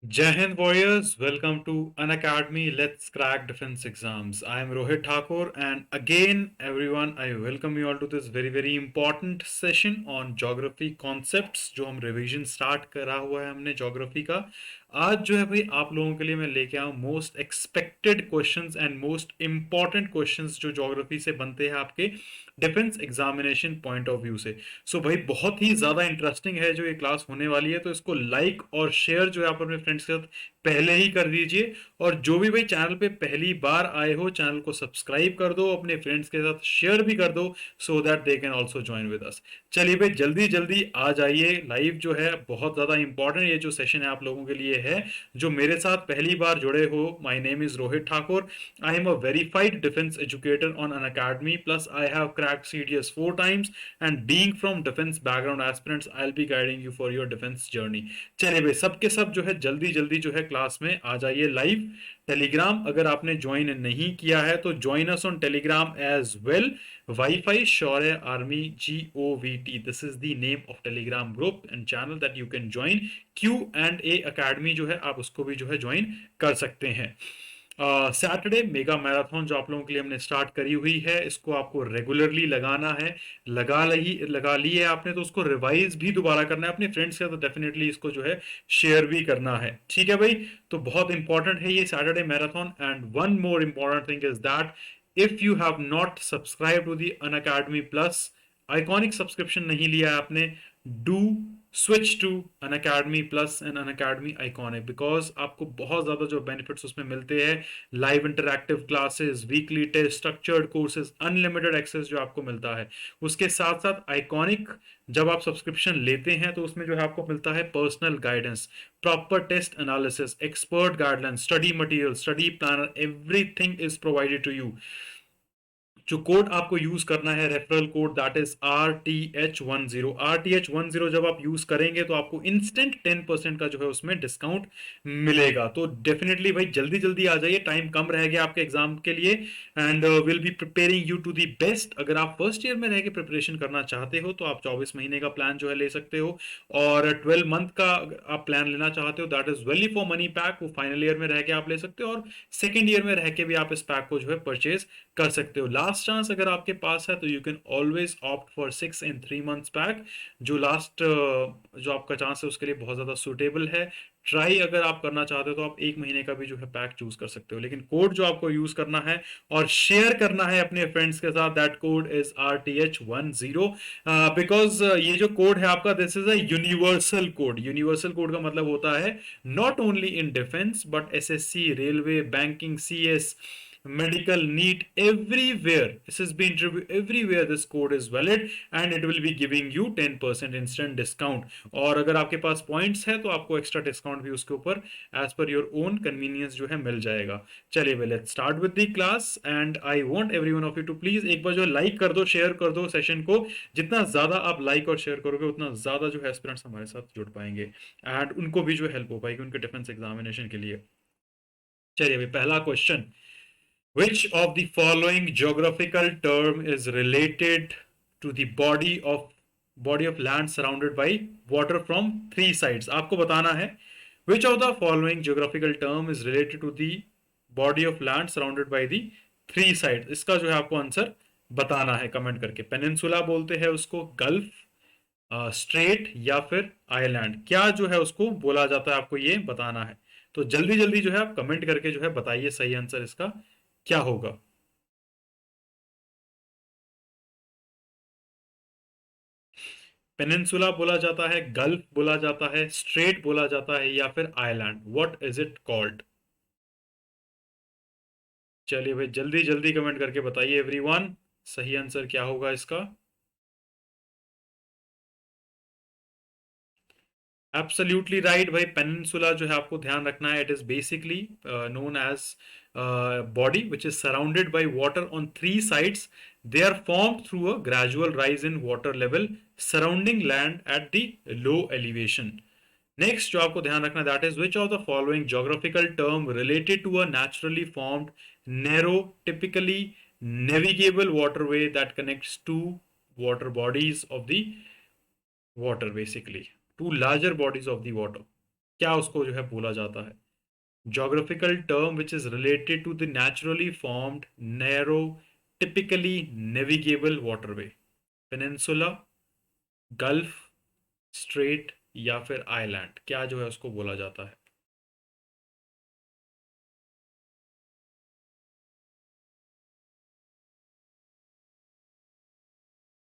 Jai Hind Warriors, welcome to Unacademy. Let's crack defense exams. I am Rohit Thakur, and again, everyone, I welcome you all to this very important session on geography concepts. जो हम revision start करा हुआ है हमने geography का. आज जो है भाई आप लोगों के लिए मैं लेके आऊँ most expected questions and most important questions जो ज्योग्राफी से बनते हैं आपके defence examination point of view से. सो भाई बहुत ही ज्यादा इंटरेस्टिंग है जो ये क्लास होने वाली है, तो इसको लाइक और शेयर जो है आप अपने फ्रेंड्स के साथ पहले ही कर दीजिए. और जो भी भाई चैनल पे पहली बार आए हो, चैनल को सब्सक्राइब कर दो, अपने फ्रेंड्स के साथ शेयर भी कर दो, so that they can also join with us. चलिए भाई जल्दी जल्दी आ जाइए. लाइव जो है बहुत ज्यादा इंपॉर्टेंट ये जो सेशन है आप लोगों के लिए है जो मेरे साथ पहली बार जुड़े हो. My name is Rohit Thakur. I am a verified defence educator on Unacademy, plus I have cracked CDS 4 times, and being from defence background aspirants I will be guiding you for your defence journey. चलिए भाई सब के सब जो है जल्दी जल्दी जो है क्लास में आ जाइए लाइव. टेलीग्राम अगर आपने ज्वाइन नहीं किया है तो join us on Telegram as well. Wifi Shaurya army GOVT, this is the name of Telegram group and channel that you can join. Q&A academy जो है आप उसको भी जो है ज्वाइन कर सकते हैं. सैटरडे मेगा मैराथन जो आप लोगों के लिए हमने स्टार्ट करी हुई है, इसको आपको रेगुलरली लगाना है. लगा ली है आपने तो उसको रिवाइज भी दोबारा करना है अपने फ्रेंड्स के साथ. डेफिनेटली इसको जो है शेयर भी करना है. ठीक है भाई, तो बहुत इंपॉर्टेंट है ये Saturday marathon. And one more important thing is that if you have not subscribe to the Unacademy plus iconic subscription नहीं लिया है आपने, do switch to Unacademy plus and Unacademy iconic, because आपको बहुत ज़्यादा जो benefits उसमें मिलते हैं, live interactive classes, weekly test, structured courses, unlimited access जो आपको मिलता है. उसके साथ साथ आइकॉनिक जब आप सब्सक्रिप्शन लेते हैं तो उसमें जो है आपको मिलता है personal guidance, proper test analysis, expert guidelines, study material, study planner, everything is provided to you. जो कोड आपको यूज करना है referral code, that is RTH10. RTH10 जब आप यूज करेंगे तो आपको इंस्टेंट 10% का जो है उसमें डिस्काउंट मिलेगा. तो डेफिनेटली भाई जल्दी जल्दी आ जाइए, टाइम कम रह गया आपके एग्जाम के लिए. And will be preparing you to the best. अगर आप फर्स्ट ईयर में रह के प्रिपरेशन करना चाहते हो तो आप 24 महीने का प्लान जो है ले सकते हो. और 12 मंथ का आप प्लान लेना चाहते हो, that is value for money pack, वो फाइनल ईयर में रह के आप ले सकते हो. और सेकेंड ईयर में रह के भी आप इस पैक को जो है परचेज कर सकते हो. लास्ट चांस अगर आपके पास है तो you can always opt for 6 and 3 months pack. जो लास्ट जो आपका चांस है उसके लिए बहुत ज़्यादा सूटेबल है. ट्राई अगर आप करना चाहते हो तो आप 1 महीने का भी जो है पैक चूज कर सकते हो, लेकिन कोड जो आपको यूज करना है और शेयर करना है अपने फ्रेंड्स के साथ, that code is RTH10. Because ये जो कोड है आपका, this is a universal code. Universal code का मतलब होता है not only in defence but SSC, railway, banking, CS, medical, NEET, everywhere this has been interviewed, everywhere this code is valid and it will be giving you 10% instant discount. और अगर आपके पास points है तो आपको एक्स्ट्रा डिस्काउंट भी उसके ऊपर as per your own convenience जो है मिल जाएगा. चलिए वे let's start with the class and I want everyone of you to please एक बार जो लाइक कर दो, शेयर कर दो सेशन को. जितना ज्यादा आप लाइक और शेयर करोगे उतना ज्यादा जो है एस्पिरेंट्स हमारे साथ जुड़ पाएंगे एंड उनको भी जो हेल्प हो पाएगी उनके डिफेंस एग्जामिनेशन के लिए. चलिए भाई पहला question. Which of the following geographical term is related to the body of land surrounded by water from three sides? आपको बताना है which of the following geographical term is related to the body of land surrounded by the three sides. इसका जो है आपको answer बताना है comment करके. पेनिनसुला बोलते हैं उसको, गल्फ, स्ट्रेट या फिर आइलैंड, क्या जो है उसको बोला जाता है आपको ये बताना है. तो जल्दी जल्दी जो है आप कमेंट करके जो है बताइए सही आंसर इसका क्या होगा. पेनिनसुला बोला जाता है, गल्फ बोला जाता है, स्ट्रेट बोला जाता है या फिर island, what is it called? चलिए भाई जल्दी जल्दी कमेंट करके बताइए एवरीवन, सही आंसर क्या होगा इसका. एब्सोल्युटली राइट भाई. पेनिनसुला जो है आपको ध्यान रखना है, it is basically known as body which is surrounded by water on three sides. They are formed through a gradual rise in water level surrounding land at the low elevation. Next जो आपको ध्यान रखना, that is which of the following geographical term related to a naturally formed narrow typically navigable waterway that connects to water bodies of the water, basically two larger bodies of the water. क्या उसको जो है बोला जाता है? Geographical term which is related to the naturally formed narrow typically navigable waterway, peninsula, gulf, straight या फिर island, क्या जो है उसको बोला जाता है?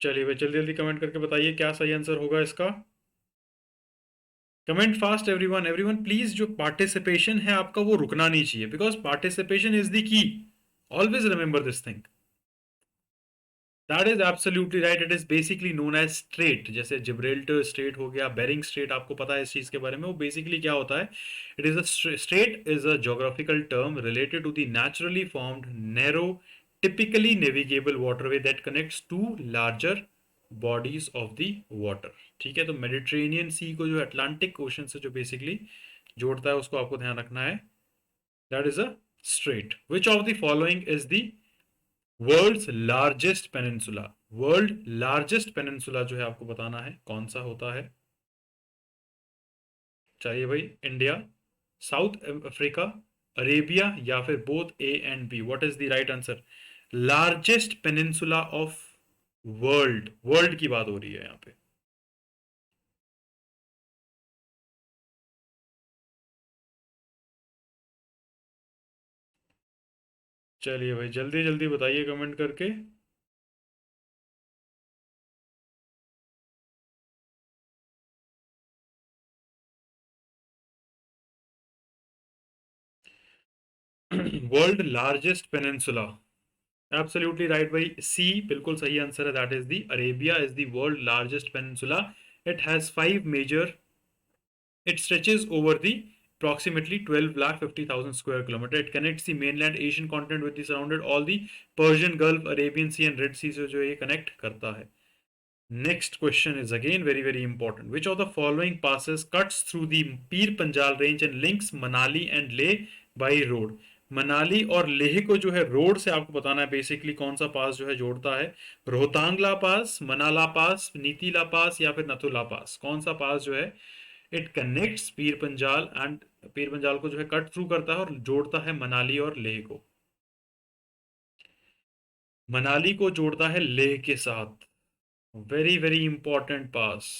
चलिए भाई जल्दी जल्दी कमेंट करके बताइए क्या सही आंसर होगा इसका। Comment fast everyone, everyone please, जो पार्टिसिपेशन है आपका वो रुकना नहीं चाहिए, because participation is the key. Always remember this thing. That is absolutely right, it is basically known as strait. जैसे जिब्राल्टर स्ट्रेट हो गया, बेरिंग स्ट्रेट, आपको पता है इस चीज के बारे में। वो बेसिकली क्या होता है, it is a strait is a geographical term related to the naturally formed narrow typically navigable waterway that connects to larger bodies of the water. ठीक है, तो मेडिटेरेनियन सी को जो अटलांटिक ओशन से जो बेसिकली जोड़ता है उसको आपको ध्यान रखना है। That is a strait. Which of the following is the world's largest peninsula? World largest peninsula जो है आपको बताना है कौन सा होता है। चाहिए भाई, इंडिया, साउथ अफ्रीका, अरेबिया या फिर both A and B? What is the right answer? Largest peninsula of world, world की बात हो रही है यहाँ पे। चलिए भाई जल्दी जल्दी बताइए कमेंट करके। World largest peninsula, absolutely right भाई, सी बिल्कुल सही आंसर है। That is the Arabia is the world largest peninsula. It has 5 major, it stretches over the approximately 12 lakh 50,000 square kilometer. It connects the mainland Asian continent with the surrounded all the Persian Gulf, Arabian Sea and Red Sea से जो ये connect करता है। Next question is again very very important. Which of the following passes cuts through the Pir Panjal range and links Manali and Leh by road? Manali और लेह को जो है road से आपको बताना है बेसिकली कौन सा पास जो है जोड़ता है। रोहतांगला पास, मनाला पास, नीतीला पास या फिर नथुला पास, कौन सा पास जो है it connects Pir Panjal and Pir Panjal को जो है कट थ्रू करता है और जोड़ता है मनाली और लेह को? मनाली को जोड़ता है लेह के साथ। वेरी वेरी इंपॉर्टेंट पास,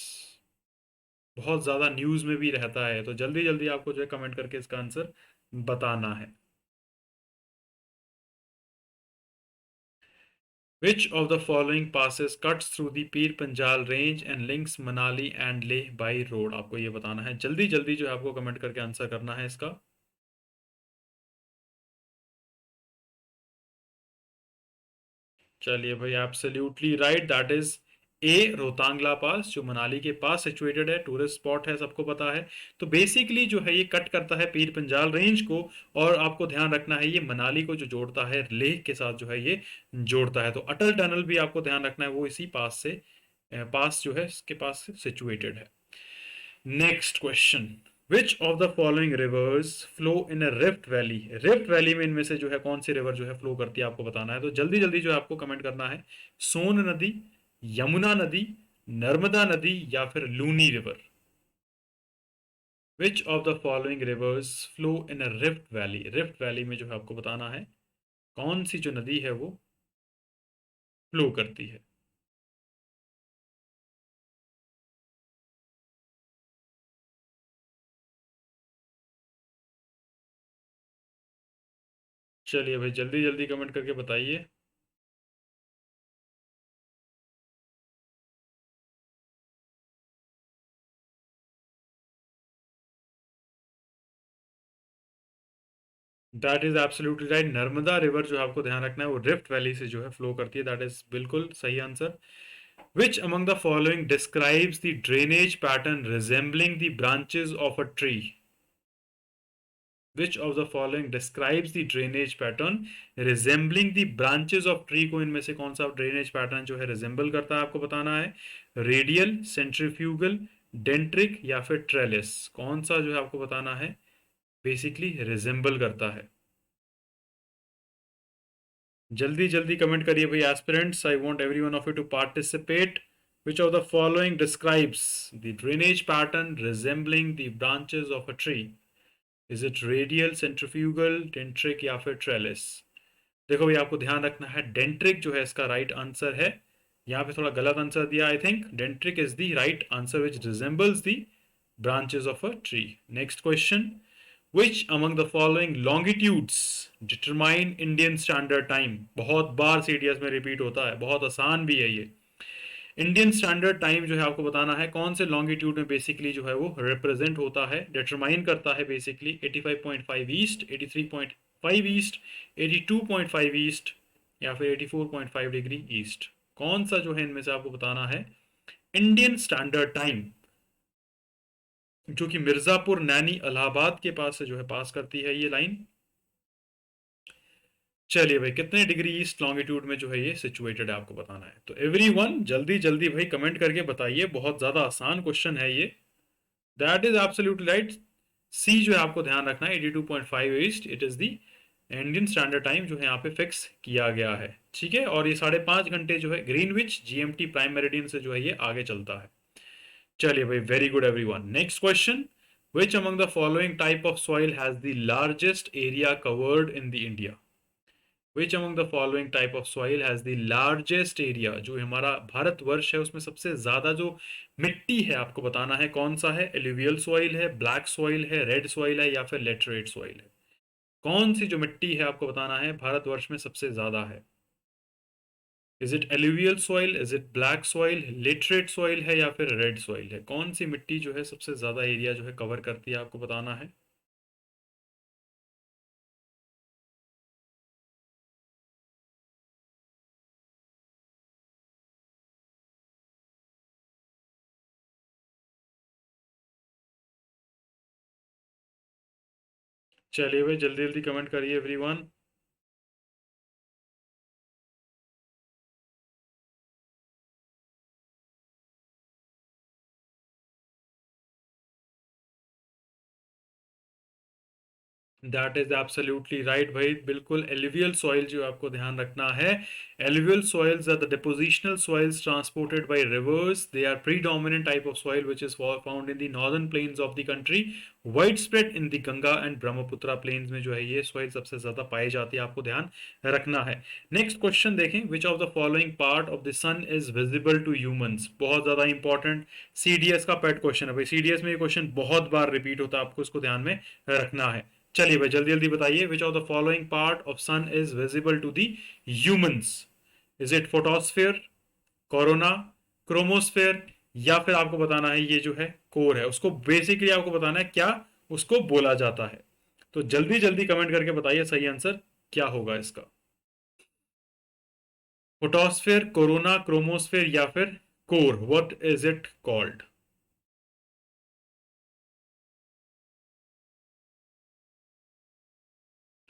बहुत ज्यादा न्यूज में भी रहता है, तो जल्दी जल्दी आपको जो है कमेंट करके इसका आंसर बताना है। Which of the following passes cuts through the Pir Panjal range and links Manali and Leh by road? आपको ये बताना है, जल्दी जल्दी जो है आपको कमेंट करके आंसर करना है इसका। चलिए भाई absolutely right, that is a Rohtang La pass, जो मनाली के पास सिचुएटेड है, टूरिस्ट स्पॉट है, सबको पता है। तो बेसिकली जो है ये कट करता है पीर पंजाल रेंज को, और आपको ध्यान रखना है ये मनाली को जो जोड़ता है लेह के साथ जो है ये जोड़ता है। तो अटल टनल भी आपको ध्यान रखना है वो इसी पास से, पास जो है इसके पास से सिचुएटेड है। Next question, which of the following rivers flow in a rift valley? Rift valley में इनमें से जो है कौन सी रिवर जो है फ्लो करती है आपको बताना है, तो जल्दी जल्दी जो है आपको कमेंट करना है। सोन नदी, यमुना नदी, नर्मदा नदी या फिर Luni river? Which of the following rivers flow in a rift valley? Rift valley में जो है आपको बताना है कौन सी जो नदी है वो फ्लो करती है। चलिए भाई जल्दी जल्दी कमेंट करके बताइए। That is absolutely right, Narmada river जो आपको ध्यान रखना है वो रिफ्ट वैली से जो है फ्लो करती है। दैट इज बिल्कुल सही answer. Which among the following describes the drainage pattern resembling the branches of a tree? Which of the following describes the drainage pattern resembling the branches of tree? को इनमें से कौन सा drainage pattern जो है resemble करता है आपको बताना है। रेडियल, सेंट्रीफ्यूगल, डेंट्रिक या फिर ट्रेलिस, कौन सा जो है आपको बताना है बेसिकली रिजेंबल करता है? जल्दी जल्दी कमेंट करिए भाई aspirants, I want every one of you to participate. Which of the following describes the drainage pattern resembling the branches of a tree? Is it radial, centrifugal, dendritic या फिर trellis? देखो भाई आपको ध्यान रखना है, डेंट्रिक जो है इसका राइट आंसर है। यहाँ पे थोड़ा गलत आंसर दिया, I think dendritic is the right answer which resembles the branches of a tree. Next question. Which among the following longitudes determine Indian Standard Time? बहुत बार सीडीएस में रिपीट होता है, बहुत आसान भी है ये। इंडियन स्टैंडर्ड टाइम जो है आपको बताना है कौन से लॉन्गिट्यूड में बेसिकली जो है वो रिप्रेजेंट होता है, डिटरमाइन करता है बेसिकली 85.5 ईस्ट, 83.5 ईस्ट, 82.5 ईस्ट या फिर 84.5 डिग्री ईस्ट। कौन सा जो है इनमें से आपको बताना है। इंडियन स्टैंडर्ड टाइम जो कि मिर्जापुर नैनी इलाहाबाद के पास से जो है पास करती है ये लाइन। चलिए भाई कितने डिग्री ईस्ट लॉन्गिट्यूड में जो है ये सिचुएटेड है आपको बताना है। तो एवरीवन जल्दी जल्दी भाई कमेंट करके बताइए, बहुत ज्यादा आसान क्वेश्चन है ये। That is absolutely right. See जो है आपको ध्यान रखना है 82.5 east, it is the Indian standard time जो है यहाँ पे फिक्स किया गया है। ठीक है, और ये 5.5 घंटे जो है ग्रीनविच जीएमटी प्राइम मेरिडियन से जो है ये आगे चलता है। चलिए भाई very good everyone. Next question. Which among the following type of soil has the largest area covered in the India? Which among the following type of soil has the largest area? जो हमारा भारतवर्ष है उसमें सबसे ज्यादा जो मिट्टी है आपको बताना है कौन सा है। एलुवियल सॉइल है, ब्लैक सॉइल है, रेड सॉइल है या फिर लेटरेट सॉइल है? कौन सी जो मिट्टी है आपको बताना है भारतवर्ष में सबसे ज्यादा है। Is it alluvial soil, is it black soil, literate soil है या फिर रेड सॉइल है? कौन सी मिट्टी जो है सबसे ज्यादा एरिया जो है कवर करती है आपको बताना है। चलिए भाई जल्दी जल्दी कमेंट करिए everyone. That is absolutely right भाई, बिल्कुल एलुवियल सॉइल जो आपको ध्यान रखना है। Alluvial soils are the depositional soils transported by rivers. They are predominant type of soil which is found in the northern plains of the country, wide spread in the Ganga and Brahmaputra plains में जो है ये soil सबसे ज्यादा पाई जाती है, आपको ध्यान रखना है। नेक्स्ट क्वेश्चन देखें। Which of the following part of the sun is visible to humans? बहुत ज्यादा इंपॉर्टेंट सीडीएस का पेट क्वेश्चन है भाई, सीडीएस में ये क्वेश्चन बहुत बार रिपीट होता है, आपको इसको ध्यान में रखना है। चलिए भाई जल्दी जल्दी बताइए। Which of the following part of sun is visible to the humans? Is it photosphere, corona, chromosphere या फिर आपको बताना है ये जो है कोर है, उसको बेसिकली आपको बताना है क्या उसको बोला जाता है। तो जल्दी जल्दी कमेंट करके बताइए सही आंसर क्या होगा इसका। फोटोस्फेयर, कोरोना, क्रोमोस्फेयर या फिर core, what is it called?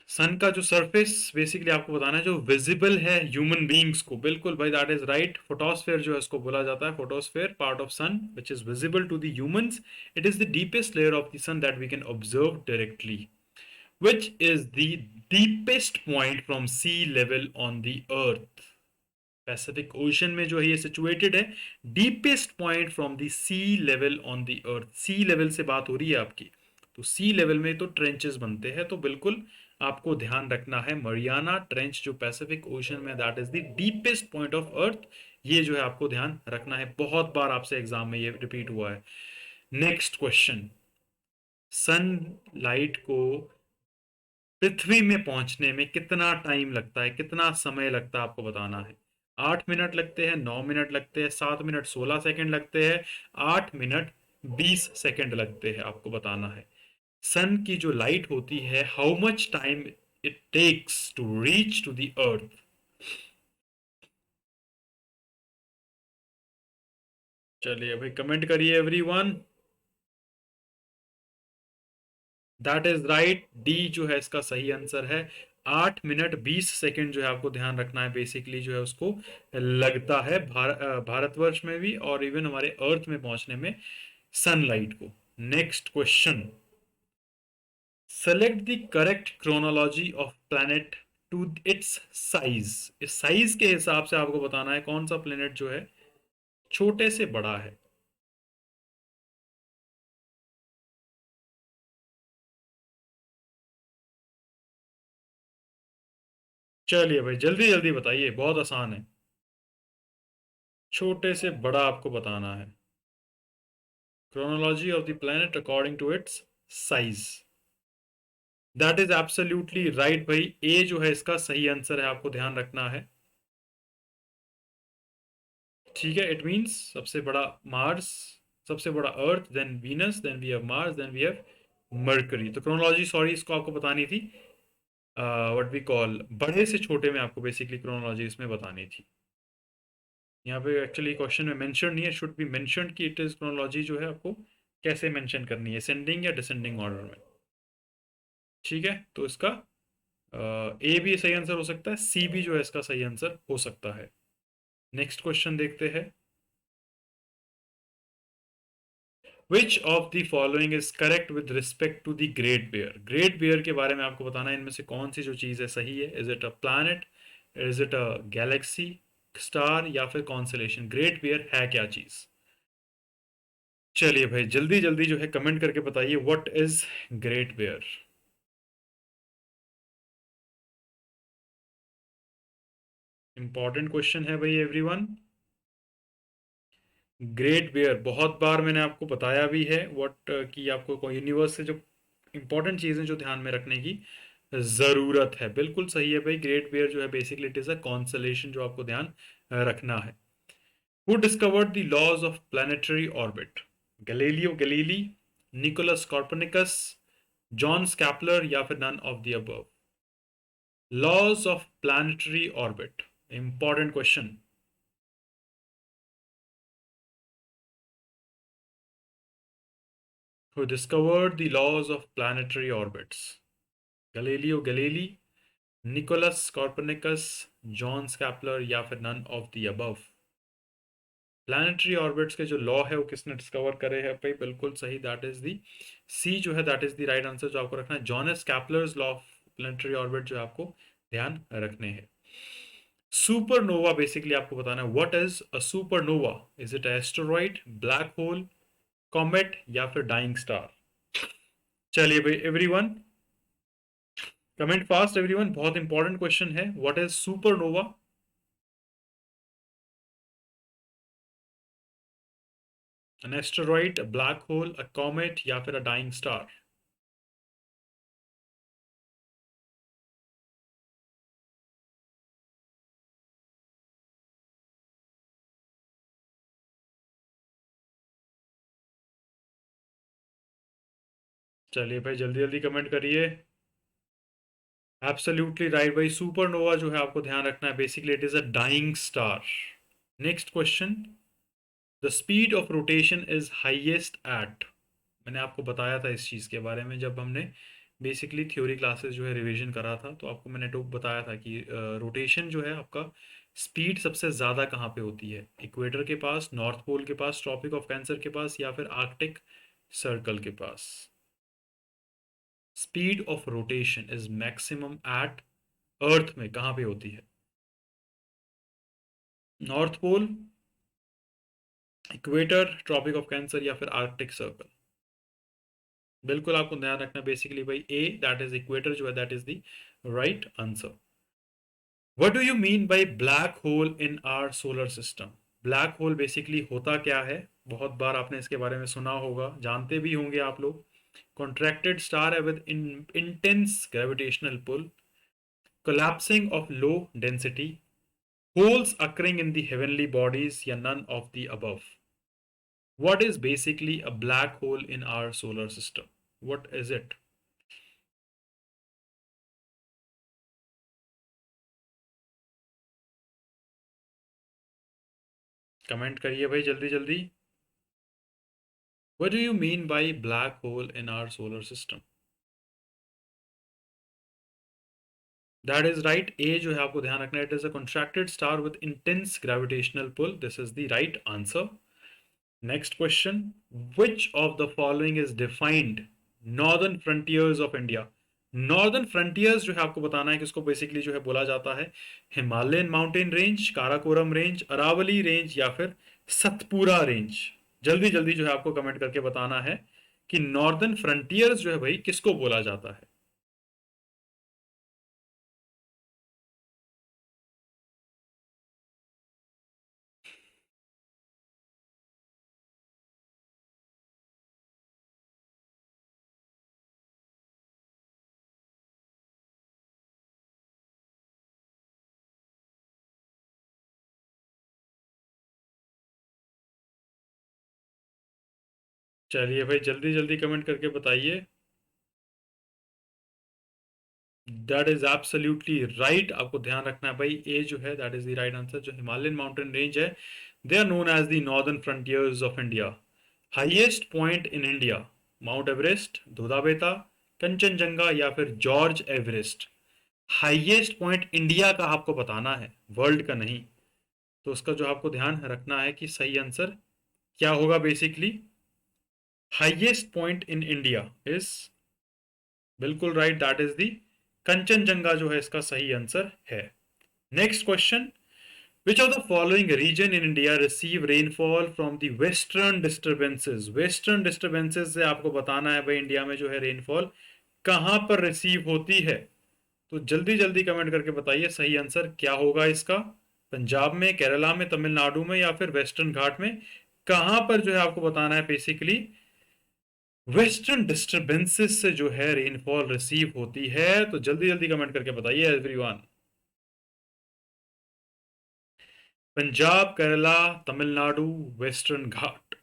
Sun का जो सरफेस बेसिकली आपको बताना है जो विजिबल है ह्यूमन बींग्स को, बिल्कुल भाई दैट इज राइट। फोटोस्फेयर जो है इसको बोला जाता है, photosphere part of sun which is visible to the humans. It is the deepest layer of the sun that we can observe directly. Which is the deepest point from sea level on the earth? Pacific Ocean में जो है ये situated है। Deepest point from the sea level on the earth, sea level से बात हो रही है आपकी, तो सी लेवल में तो ट्रेंचेस बनते हैं, तो बिल्कुल आपको ध्यान रखना है मरियाना ट्रेंच जो पैसिफिक ओशन में, that is the deepest point of earth. ये जो है आपको ध्यान रखना है, बहुत बार आपसे एग्जाम में ये रिपीट हुआ है। Next question. सनलाइट को पृथ्वी में पहुंचने में कितना टाइम लगता है, कितना समय लगता है आपको बताना है। 8 मिनट लगते हैं, 9 मिनट लगते हैं, 7 मिनट 16 सेकंड लगते हैं, 8 मिनट 20 सेकंड लगते हैं, आपको बताना है। सन की जो लाइट होती है, how much time it takes to reach to the earth? चलिए भाई कमेंट करिए everyone. That is right, D जो है इसका सही आंसर है। 8 मिनट 20 सेकंड जो है आपको ध्यान रखना है, बेसिकली जो है उसको लगता है भारतवर्ष में भी और इवन हमारे अर्थ में पहुंचने में सनलाइट को। Next question. Select the correct chronology of planet to its size. इस साइज के हिसाब से आपको बताना है कौन सा प्लेनेट जो है छोटे से बड़ा है। चलिए भाई, जल्दी जल्दी बताइए, बहुत आसान है। छोटे से बड़ा आपको बताना है। Chronology of the planet according to its size. That is absolutely right भाई। ए जो है इसका सही आंसर है, आपको ध्यान रखना है। ठीक है, इट मींस सबसे बड़ा मार्स, सबसे बड़ा Earth, then Venus, then we have Mars, then we have Mercury. तो क्रोनोलॉजी, सॉरी, इसको आपको बतानी थी। व्हाट वी कॉल, बड़े से छोटे में आपको बेसिकली क्रोनोलॉजी इसमें बतानी थी। यहाँ पे एक्चुअली क्वेश्चन में मेंशन नहीं है, शुड बी मेंशन कि इट इज क्रोनोलॉजी जो है आपको कैसे मेंशन करनी है, असेंडिंग या डिसेंडिंग ऑर्डर में। ठीक है, तो इसका ए भी सही आंसर हो सकता है, सी भी जो है इसका सही आंसर हो सकता है। नेक्स्ट क्वेश्चन देखते हैं। Which of the following is correct with respect to the Great Bear. Great Bear के बारे में आपको बताना है, इनमें से कौन सी जो चीज़ है सही है। Is it a planet, is it a Galaxy, star, या फिर कॉन्सलेशन। ग्रेट बेयर है क्या चीज़? चलिए भाई, जल्दी जल्दी जो है कमेंट करके बताइए, what is Great Bear. Important question है भाई एवरीवन। ग्रेट बियर, बहुत बार मैंने आपको बताया भी है व्हाट कि आपको यूनिवर्स से जो इंपॉर्टेंट चीज़ें जो ध्यान में रखने की ज़रूरत है। बिल्कुल सही है भाई, ग्रेट बियर जो है basically it is a constellation जो आपको ध्यान रखना है। Who discovered the laws of planetary orbit. Galileo Galilei, Nicolaus Copernicus, John Kepler, या फिर none of the above. Laws of planetary orbit, important question. Who discovered the laws of planetary orbits? Galileo Galilei, Nicholas Copernicus, John Kepler, या फिर none of the above। Planetary orbits के जो law है वो किसने discover करे हैं भाई? बिल्कुल सही, दैट इज दी सी जो है, that is the right answer जो आपको रखना है। Johannes Kepler's law of planetary orbit जो आपको ध्यान रखने हैं। सुपरनोवा बेसिकली आपको बताना है, what is a supernova. Is it asteroid, black hole, comet, या फिर डाइंग स्टार। चलिए भाई एवरीवन, कमेंट फास्ट एवरीवन, बहुत इंपॉर्टेंट क्वेश्चन है। What is supernova? An asteroid, a black hole, a comet, या फिर अ डाइंग स्टार। चलिए भाई, जल्दी जल्दी कमेंट करिए। एब्सोल्युटली राइट भाई, सुपरनोवा जो है आपको ध्यान रखना है, basically it is a dying star. Next question. The speed of rotation is highest at. मैंने आपको बताया था इस चीज़ के बारे में जब हमने बेसिकली थ्योरी क्लासेस जो है रिवीजन करा था, तो आपको मैंने तो बताया था कि रोटेशन जो है आपका स्पीड सबसे ज़्यादा कहाँ पे होती है? इक्वेटर के पास, नॉर्थ पोल के पास, ट्रॉपिक ऑफ कैंसर के पास, या फिर आर्कटिक सर्कल के पास। Speed of rotation is maximum at earth में कहाँ पे होती है? North pole, equator, tropic of cancer, या फिर आर्कटिक सर्कल। बिल्कुल आपको ध्यान रखना बेसिकली भाई, ए दैट इज इक्वेटर जो है, that is the right answer. What do you mean by black hole in our solar system? Black hole basically होता क्या है? बहुत बार आपने इसके बारे में सुना होगा, जानते भी होंगे आप लोग। कॉन्ट्रैक्टेड स्टार है with intense gravitational pull, collapsing of low density, holes occurring in the heavenly bodies, या none of the above। What is basically a black hole in our solar system? What is it? Comment करिए भाई जल्दी जल्दी। What do you mean by black hole in our solar system? That is right, A जो है आपको ध्यान रखना है, it is a contracted star with intense gravitational pull. This is the right answer. Next question. Which of the following is defined northern frontiers of India? Northern frontiers जो है आपको बताना है कि उसको बेसिकली जो है बोला जाता है Himalayan mountain range, Karakoram range, Aravalli range, या फिर सतपुरा रेंज। जल्दी जल्दी जो है आपको कमेंट करके बताना है कि नॉर्दर्न फ्रंटियर्स जो है भाई किसको बोला जाता है। चलिए भाई जल्दी जल्दी कमेंट करके बताइए। That is absolutely right. आपको ध्यान रखना है भाई, ए जो है that is the right answer. जो हिमालयन माउंटेन रेंज है, they are known as the northern frontiers of India. Highest point in India, Mount Everest, Dodda Betta, Kanchenjunga या फिर George Everest. Highest point India का आपको बताना है, वर्ल्ड का नहीं। तो उसका जो आपको ध्यान रखना है कि सही आंसर क्या होगा basically. Highest point in India is, बिल्कुल right, that is the Kanchenjunga जो है इसका सही आंसर है। Next question, which of the following region in India receive rainfall from the western disturbances. Western disturbances से आपको बताना है भाई इंडिया में जो है रेनफॉल कहां पर रिसीव होती है। तो जल्दी जल्दी कमेंट करके बताइए सही आंसर क्या होगा इसका। पंजाब में, केरला में, तमिलनाडु में या फिर वेस्टर्न घाट में, कहां पर जो है आपको बताना है बेसिकली वेस्टर्न डिस्टरबेंसेस से जो है रेनफॉल रिसीव होती है। तो जल्दी जल्दी कमेंट करके बताइए everyone. Punjab, Kerala, Tamil Nadu, western Ghat.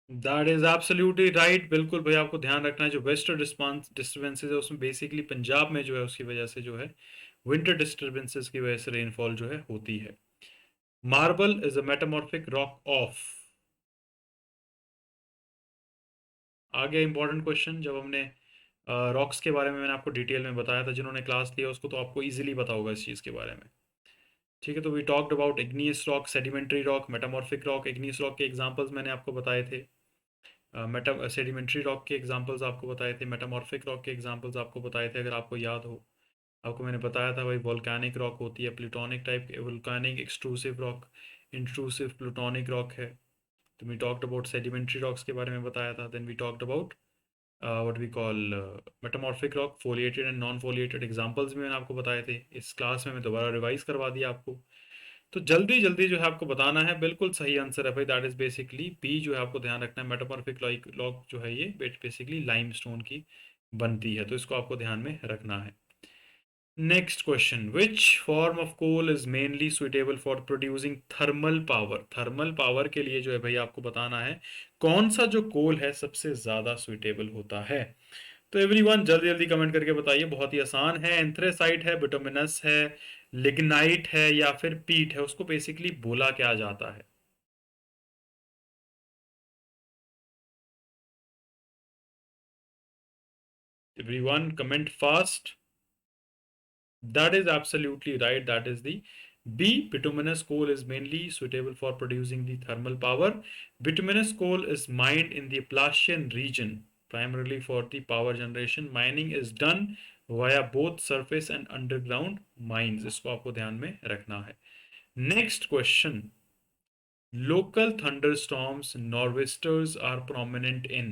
That is absolutely right. बिल्कुल भाई, आपको ध्यान रखना है जो वेस्टर्न डिस्टर्बेंसेस है उसमें बेसिकली पंजाब में जो है उसकी वजह से जो है विंटर डिस्टर्बेंसेस की वजह से रेनफॉल जो है होती है। Marble is a metamorphic rock of. आगे इंपॉर्टेंट क्वेश्चन, जब हमने रॉक्स के बारे में मैंने आपको डिटेल में बताया था, जिन्होंने क्लास लिया उसको तो आपको इजीली पता होगा इस चीज़ के बारे में। ठीक है, तो we talked about igneous rock, sedimentary rock, metamorphic rock. Igneous rock के एग्जांपल्स मैंने आपको बताए थे, मेटा सेडिमेंट्री रॉक के एग्जांपल्स आपको बताए थे, मेटामॉर्फिक रॉक के एग्जांपल्स आपको बताए थे अगर आपको याद हो। आपको मैंने बताया था भाई वोल्केनिक रॉक होती है, प्लूटोनिक टाइप के volcanic extrusive rock, intrusive plutonic rock है। तो we talked about sedimentary rocks के बारे में बताया था। Then we talked about what we call metamorphic rock, foliated and non foliated examples भी मैंने आपको बताए थे। इस क्लास में मैं दोबारा रिवाइज करवा दिया आपको। तो जल्दी जल्दी जो है आपको बताना है, बिल्कुल सही आंसर है भाई, दैट इज बेसिकली बी। जो है आपको ध्यान रखना है, मेटामॉर्फिक लॉक जो है ये बेसिकली लाइमस्टोन की बनती है, तो इसको आपको ध्यान में रखना है। Next question, which form of coal is mainly suitable for producing thermal power. Thermal power के लिए जो है भाई आपको बताना है कौन सा जो कोल है सबसे ज्यादा सुइटेबल होता है। तो एवरीवन जल्दी जल्दी कमेंट करके बताइए, बहुत ही आसान है। एंथ्रेसाइट है, बिटुमिनस है, लिग्नाइट है या फिर पीट है, उसको बेसिकली बोला क्या जाता है। Everyone comment fast. That is absolutely right. That is the B. Bituminous coal is mainly suitable for producing the thermal power. Bituminous coal is mined in the Appalachian region primarily for the power generation. Mining is done via both surface and underground mines. इसको आपको ध्यान में रखना है। Next question. Local thunderstorms, nor'westers are prominent in.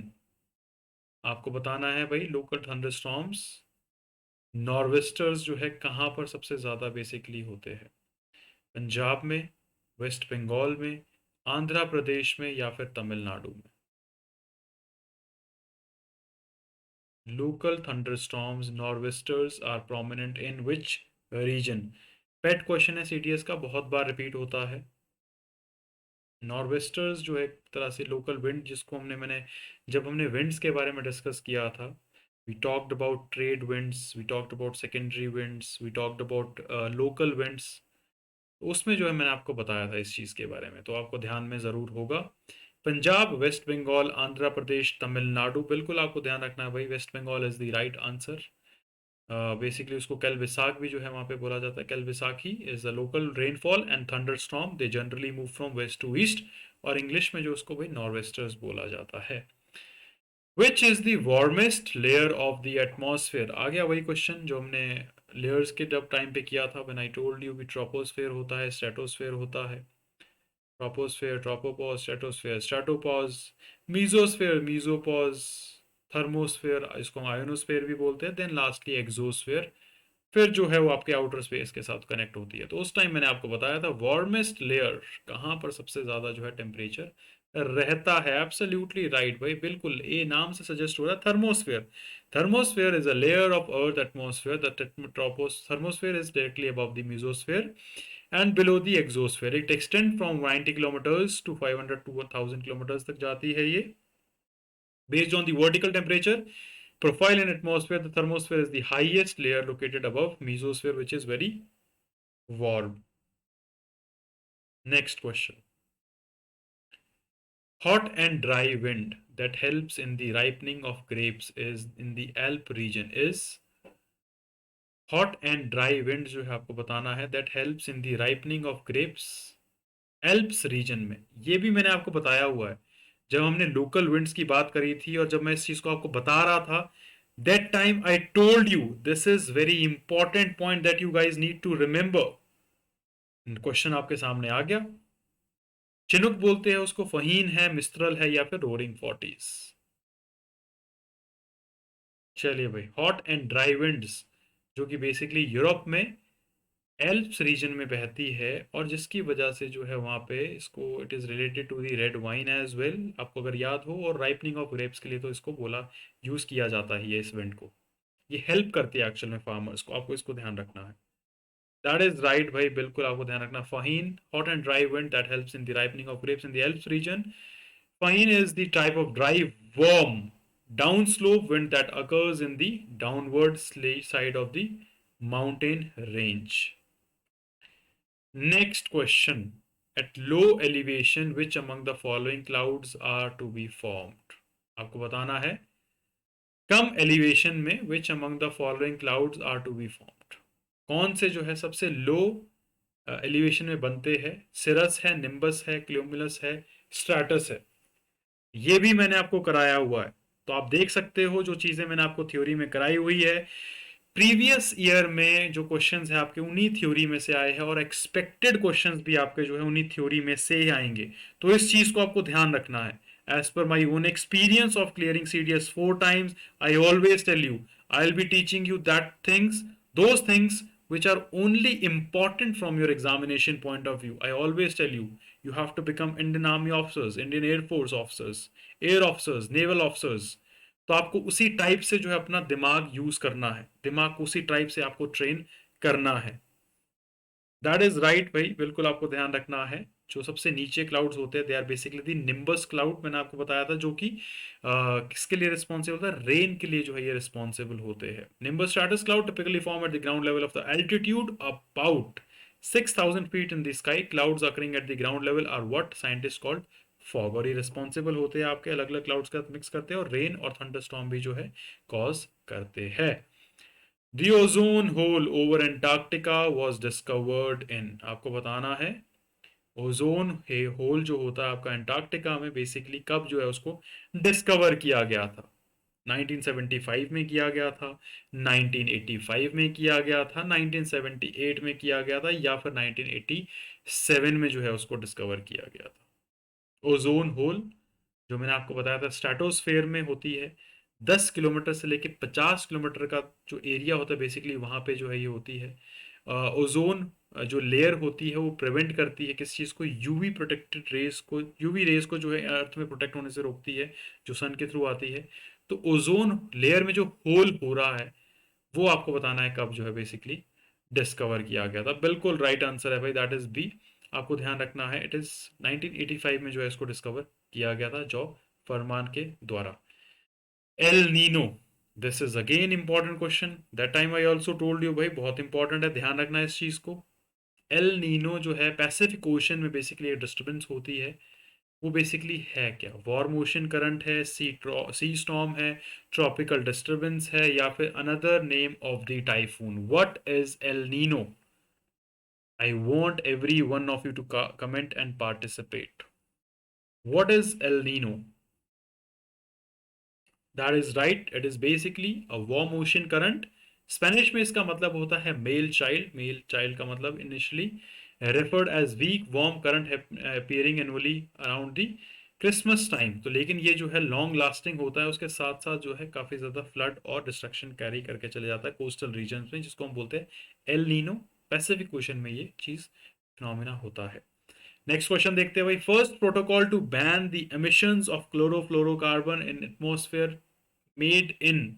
आपको बताना है भाई लोकल थंडरस्टॉर्म्स, नॉर्वेस्टर्स जो है कहाँ पर सबसे ज़्यादा बेसिकली होते हैं। पंजाब में, वेस्ट बंगाल में, आंध्र प्रदेश में या फिर तमिलनाडु में। Local thunderstorms, norwesters are prominent in which region. Pet question है सीटीएस का, बहुत बार रिपीट होता है। नॉर्वेस्टर्स जो है एक तरह से लोकल विंड, जिसको मैंने जब हमने विंड्स के बारे में डिस्कस किया था, we talked about trade winds, we talked about secondary winds, we talked about local winds. उसमें जो है मैंने आपको बताया था इस चीज़ के बारे में, तो आपको ध्यान में ज़रूर होगा। पंजाब, वेस्ट बंगाल, आंध्र प्रदेश, तमिलनाडु, बिल्कुल आपको ध्यान रखना है भाई, West Bengal is the right answer. Basically उसको कैल विसाख भी जो है वहाँ पे बोला जाता है। Kal Baisakhi is the local rainfall and thunder storm, they generally move from west to east, और इंग्लिश में जो उसको भाई नॉर्वेस्टर्स बोला जाता है। Which is the warmest layer of the atmosphere? आ गया वही क्वेश्चन जो हमने लेयर्स के जब टाइम पे किया था, व्हेन आई टोल्ड यू कि ट्रोपोस्फेयर होता है, स्ट्रेटोस्फेयर होता है। Troposphere, tropopause, stratosphere, stratopause, mesosphere, mesopause, thermosphere, इसको आयोनोस्फेयर भी बोलते हैं, देन लास्टली एक्सोस्फेयर, फिर जो है वो आपके आउटर स्पेस के साथ कनेक्ट होती है। तो उस टाइम मैंने आपको बताया था वार्मेस्ट लेयर कहाँ पर सबसे ज़्यादा जो है टेम्परेचर रहता है। एब्सोल्युटली राइट भाई, बिल्कुल ए नाम से सजेस्ट हो रहा है, thermosphere. Thermosphere is a layer of earth atmosphere, the tropos thermosphere is directly above the mesosphere and below the exosphere. It extend from 90 kilometers to 500 to 1000 kilometers तक जाती है ये। Based on the vertical temperature profile in atmosphere, the thermosphere is the highest layer located above mesosphere, which is very warm. Next question. Hot and dry wind that helps in the ripening of grapes is in the Alp region is hot and dry wind जो है आपको बताना है that helps in the ripening of grapes Alps region में। ये भी मैंने आपको बताया हुआ है जब हमने लोकल विंड्स की बात करी थी, और जब मैं इस चीज को आपको बता रहा था, that time I told you this is very important point that you guys need to remember. Question आपके सामने आ गया। चिनुक बोलते हैं उसको, फहीन है, मिस्ट्रल है, या फिर रोरिंग फोर्टीज? चलिए भाई, हॉट एंड ड्राई विंड्स जो कि बेसिकली यूरोप में एल्प्स रीजन में बहती है, और जिसकी वजह से जो है वहाँ पे इसको it is related to the red wine as well, आपको अगर याद हो, और राइपनिंग ऑफ ग्रेप्स के लिए तो इसको बोला यूज़ किया जाता है ये इस विंड को। ये हेल्प करती है एक्चुअल में फार्मर्स को, आपको इसको ध्यान रखना है। दैट इज राइट भाई, बिल्कुल आपको ध्यान रखना। Fine, hot and dry wind that helps in the ripening of grapes in the Alps region. Fine is the type of dry warm down slope wind that occurs in the downward side of the mountain range. Next question. At low elevation, which among the following clouds are to be formed? आपको बताना है कम elevation में which among the following clouds are to be formed? कौन से जो है सबसे लो elevation में बनते हैं? सिरस है, निम्बस है, क्लोमुलस है, स्ट्रैटस है। ये भी मैंने आपको कराया हुआ है, तो आप देख सकते हो जो चीजें मैंने आपको थ्योरी में कराई हुई है, प्रीवियस ईयर में जो क्वेश्चंस है आपके उन्हीं थ्योरी में से आए हैं, और एक्सपेक्टेड क्वेश्चंस भी आपके जो है उन्हीं थ्योरी में से ही आएंगे। तो इस चीज को आपको ध्यान रखना है। As per my own experience of clearing CDS 4 times, I always tell you I will be teaching you that things, those things which are only important from your examination point of view. I always tell you, you have to become Indian Army officers, Indian Air Force officers, air officers, naval officers. तो आपको उसी type से जो है अपना दिमाग use करना है, दिमाग को उसी टाइप से आपको ट्रेन करना है। दैट इज राइट भाई, बिल्कुल आपको ध्यान रखना है। जो सबसे नीचे क्लाउड्स होते हैं they are basically the nimbus cloud, मैंने आपको बताया था, जो कि किसके लिए रिस्पॉन्सिबल था? रेन के लिए जो है ये रिस्पॉन्सिबल होते हैं। Nimbus stratus cloud typically form at the ground level of the altitude about 6000 feet in the sky. Clouds occurring at the ground level are what scientist called fog, और ये रिस्पॉन्सिबल होते हैं आपके अलग अलग क्लाउड्स का मिक्स करते हैं, और रेन और थंडरस्टॉर्म भी जो है कॉज करते हैं। The ozone hole over Antarctica was discovered in, आपको बताना है ओजोन होल जो होता है आपका अंटार्कटिका में बेसिकली कब जो है उसको डिस्कवर किया गया था? 1975 में किया गया था, 1985 में किया गया था, 1978 में किया गया था, या फिर 1987 में जो है उसको डिस्कवर किया गया था? ओजोन होल जो मैंने आपको बताया था स्ट्रेटोस्फेयर में होती है, 10 किलोमीटर से लेके 50 किलोमीटर का जो एरिया होता है बेसिकली वहाँ पे जो है ये होती है। ओजोन जो लेयर होती है वो प्रिवेंट करती है किस चीज़ को? यूवी प्रोटेक्टेड रेस को, यूवी रेस को जो है अर्थ में प्रोटेक्ट होने से रोकती है, जो सन के थ्रू आती है। तो ओजोन लेयर में जो होल हो रहा है वो आपको बताना है कब जो है बेसिकली डिस्कवर किया गया था। बिल्कुल राइट आंसर है भाई, दैट इज बी। आपको ध्यान रखना है इट इज 1985 में जो है इसको डिस्कवर किया गया था जॉ फरमान के द्वारा। El Nino, this is again important question, that time I also told you भाई बहुत इंपॉर्टेंट है, ध्यान रखना है इस चीज को। एल नीनो जो है पैसिफिक ओशन में बेसिकली एक डिस्टर्बेंस होती है, वो बेसिकली है क्या? वॉर मोशन करंट है, सी स्टॉर्म है, ट्रॉपिकल डिस्टर्बेंस है, या फिर another name of the typhoon? What is El Nino? I want every one of you to comment and participate. What is El Nino? That is right, it is basically a warm ocean current. Spanish में इसका मतलब होता है male child. Mail child का मतलब initially referred as weak warm current appearing annually around the Christmas time. तो लेकिन ये जो है लॉन्ग लास्टिंग होता है, उसके साथ साथ जो है काफ़ी ज़्यादा फ्लड और डिस्ट्रक्शन कैरी करके चले जाता है कोस्टल रीजन में, जिसको हम बोलते हैं एल नीनो. पैसिफिक ओशन में ये चीज़ फिनोमिना होता है. नेक्स्ट क्वेश्चन देखते हैं भाई. First protocol to ban the emissions of chlorofluorocarbon in atmosphere made in.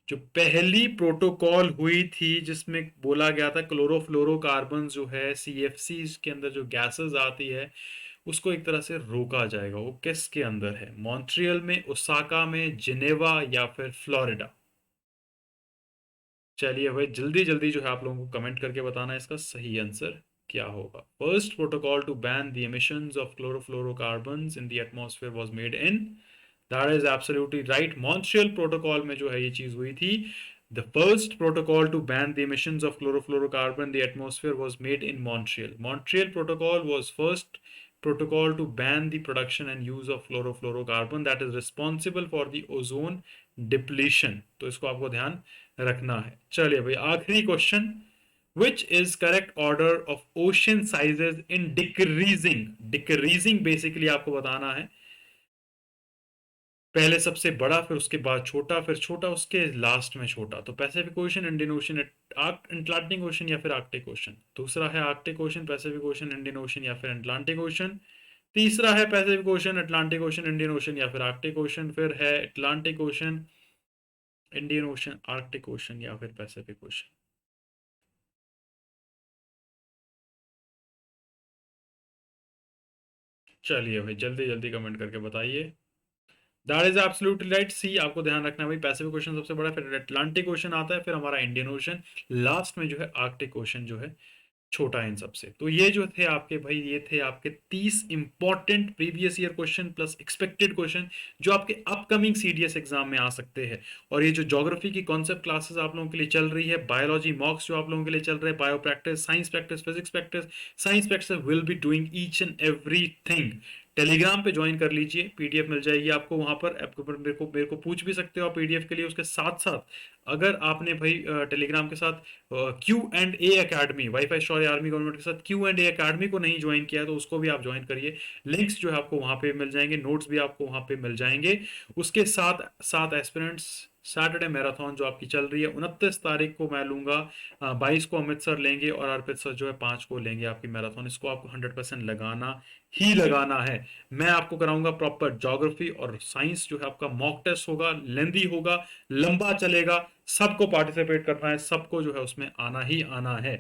जो पहली प्रोटोकॉल हुई थी जिसमें बोला गया था क्लोरोफ्लोरोकार्बन जो है सीएफसी के अंदर जो गैसेस आती है उसको एक तरह से रोका जाएगा, वो किसके अंदर है? मॉन्ट्रियल में, ओसाका में, जिनेवा, या फिर फ्लोरिडा? चलिए भाई जल्दी जल्दी जो है आप लोगों को कमेंट करके बताना है इसका सही आंसर क्या होगा. First protocol to ban the emissions of chlorofluorocarbons in the atmosphere was made in. That is absolutely right. Montreal protocol में जो है ये चीज हुई थी. The first protocol to ban the emissions of chlorofluorocarbon the atmosphere was made in Montreal. Montreal protocol was first protocol to ban the production and use of chlorofluorocarbon that is responsible for the ozone depletion. तो इसको आपको ध्यान रखना है. चलिए भाई आखिरी question. Which is correct order of ocean sizes in decreasing? Decreasing basically आपको बताना है पहले सबसे बड़ा, फिर उसके बाद छोटा, फिर छोटा, उसके लास्ट में छोटा. तो Pacific ocean, Indian ocean, Atlantic ocean, या फिर आर्कटिक ओशन? दूसरा है Arctic ocean, Pacific ocean, Indian ocean, या फिर अटलांटिक ओशन. तीसरा है Pacific ocean, Atlantic ocean, Indian ocean, या फिर आर्कटिक ओशन. फिर है Atlantic ocean, Indian ocean, Arctic ocean, या फिर पैसिफिक ओशन. चलिए भाई जल्दी जल्दी कमेंट करके बताइए. दैट इज एब्सोल्युटली राइट, सी. आपको ध्यान रखना है भाई, पैसिफिक ओशन सबसे बड़ा, फिर अटलांटिक ओशन आता है, फिर हमारा इंडियन ओशन, लास्ट में जो है आर्कटिक ओशन जो है छोटा है इन सबसे. तो ये जो थे आपके भाई, ये थे आपके 30 important previous year question plus expected question जो आपके अपकमिंग सीडीएस एग्जाम में आ सकते हैं. और ये जो ज्योग्राफी की कॉन्सेप्ट क्लासेस आप लोगों के लिए चल रही है, बायोलॉजी मॉक्स जो आप लोगों के लिए चल रहे हैं, bio practice, science practice, physics practice, science practice will be doing each and everything. Telegram पे ज्वाइन कर लीजिए, पीडीएफ मिल जाएगी आपको वहां पर. आपको मेरे को पूछ भी सकते हो आप पीडीएफ के लिए. उसके साथ साथ अगर आपने भाई टेलीग्राम के साथ Q and A academy, wifi story army government के साथ क्यू एंड ए अकेडमी को नहीं ज्वाइन किया तो उसको भी आप ज्वाइन करिए. लिंक्स जो है आपको वहां पे मिल जाएंगे, नोट्स भी आपको वहां पे मिल जाएंगे. उसके साथ साथ एस्पिरेंट्स सैटरडे मैराथन जो आपकी चल रही है 29 तारीख को मैं लूंगा, 22 को अमित सर लेंगे और अर्पित सर जो है 5 को लेंगे आपकी मैराथन. इसको आपको 100% लगाना ही लगाना है. मैं आपको कराऊंगा प्रॉपर ज्योग्राफी और साइंस जो है आपका मॉक टेस्ट होगा, लेंदी होगा, लंबा चलेगा. सबको पार्टिसिपेट करना है, सबको जो है उसमें आना ही आना है.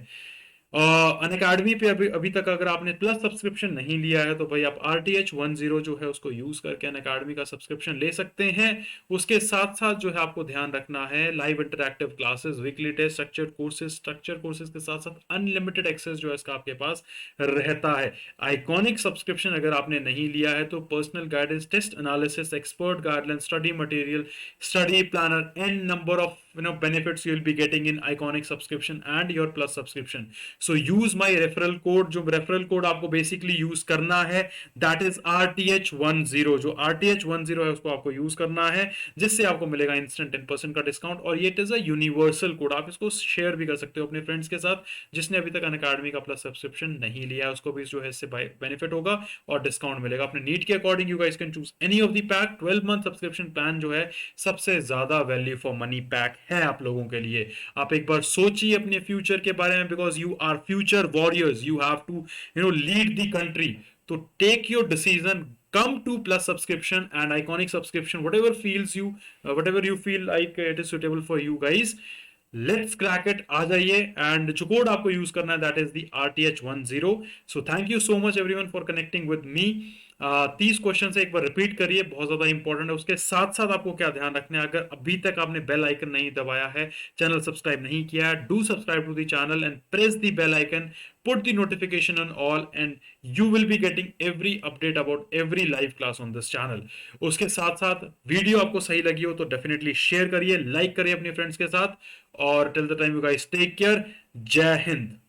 अन अकेडमी पे अभी अभी तक अगर आपने प्लस सब्सक्रिप्शन नहीं लिया है तो भाई आप RTH10 जो है उसको यूज करके अन अकेडमी का सब्सक्रिप्शन ले सकते हैं. उसके साथ साथ जो है आपको ध्यान रखना है live interactive classes, weekly test, structure courses के साथ साथ अनलिमिटेड एक्सेस जो है इसका आपके पास रहता है. आइकॉनिक सब्सक्रिप्शन अगर आपने नहीं लिया है तो personal guidance, test analysis, expert guideline, study material, study planner, and number of benefits you will be getting in iconic subscription and your plus subscription. So use my referral code. जो referral code आपको basically use करना है that is RTH10. जो RTH10 है उसको आपको use करना है, जिससे आपको मिलेगा instant 10% का डिस्काउंट. और ये it is a universal code, आप इसको शेयर भी कर सकते हो अपने फ्रेंड्स के साथ. जिसने अभी तक अन अकेडमी का प्लस सब्सक्रिप्शन नहीं लिया उसको भी जो है इससे बेनिफिट होगा और डिस्काउंट मिलेगा. अपने नीड के according you guys can choose any of the pack. 12 month subscription plan जो है सबसे ज्यादा वैल्यू फॉर मनी पैक है आप लोगों के लिए. आप एक बार सोचिए अपने फ्यूचर के बारे में, because you are future warriors. You have to lead the country. तो take your decision, come to plus subscription and iconic subscription, whatever you feel like it is suitable for you guys. Let's crack it, आ जाइए. And जो code आपको use करना है that is the RTH10. So thank you so much everyone for connecting with me. 30 question से एक बार repeat करिए, बहुत ज्यादा इंपॉर्टेंट है। उसके साथ साथ आपको क्या ध्यान रखना है, अगर अभी तक आपने बेल आइकन नहीं दबाया है, चैनल सब्सक्राइब नहीं किया है, do subscribe to the channel and press the bell icon, put the notification on all, and you will be getting every update about every live class on this channel. उसके साथ साथ video आपको सही लगी हो तो डेफिनेटली शेयर करिए, like करिए अपने फ्रेंड्स के साथ। और till the time you guys take care. जय हिंद।